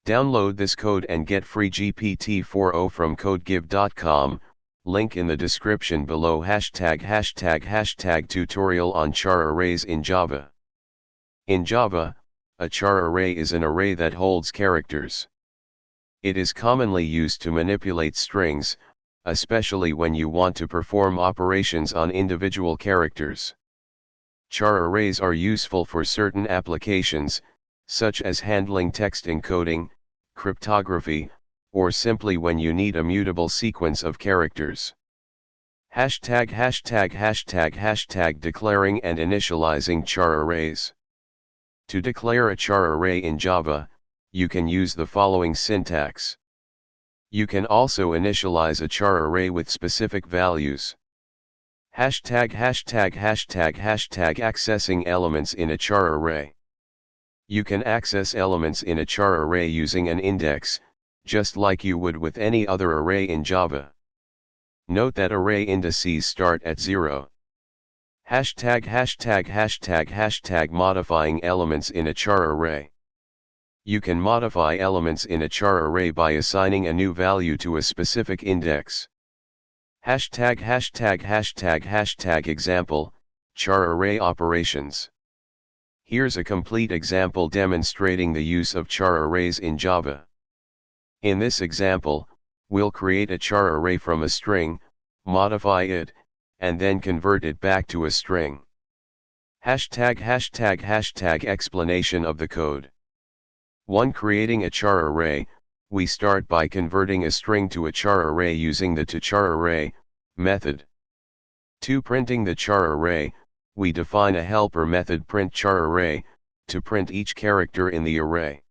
Download this code and get free GPT-4o from codegive.com, link in the description below. ### tutorial on char arrays in Java. In Java, a char array is an array that holds characters. It is commonly used to manipulate strings, especially when you want to perform operations on individual characters. Char arrays are useful for certain applications, such as handling text encoding, cryptography, or simply when you need a mutable sequence of characters. #######. Declaring and initializing char arrays. To declare a char array in Java, you can use the following syntax. You can also initialize a char array with specific values. ######. Accessing elements in a char array. You can access elements in a char array using an index, just like you would with any other array in Java. Note that array indices start at 0. ######. Modifying elements in a char array. You can modify elements in a char array by assigning a new value to a specific index. ######. Example, char array operations. Here's a complete example demonstrating the use of char arrays in Java. In this example, we'll create a char array from a string, modify it, and then convert it back to a string. #####. Explanation of the code. 1. Creating a char array, we start by converting a string to a char array using the toCharArray method. 2. Printing the char array, we define a helper method printCharArray, to print each character in the array.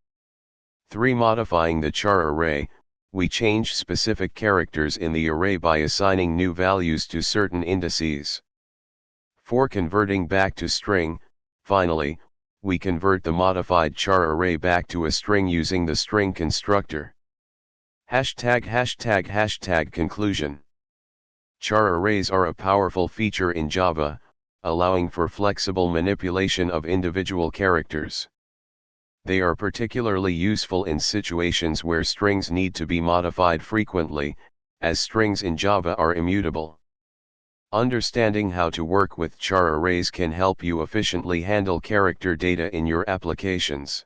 3. Modifying the char array, we change specific characters in the array by assigning new values to certain indices. 4. Converting back to string, finally, we convert the modified char array back to a string using the string constructor. #####. Conclusion. Char arrays are a powerful feature in Java, allowing for flexible manipulation of individual characters. They are particularly useful in situations where strings need to be modified frequently, as strings in Java are immutable. Understanding how to work with char arrays can help you efficiently handle character data in your applications.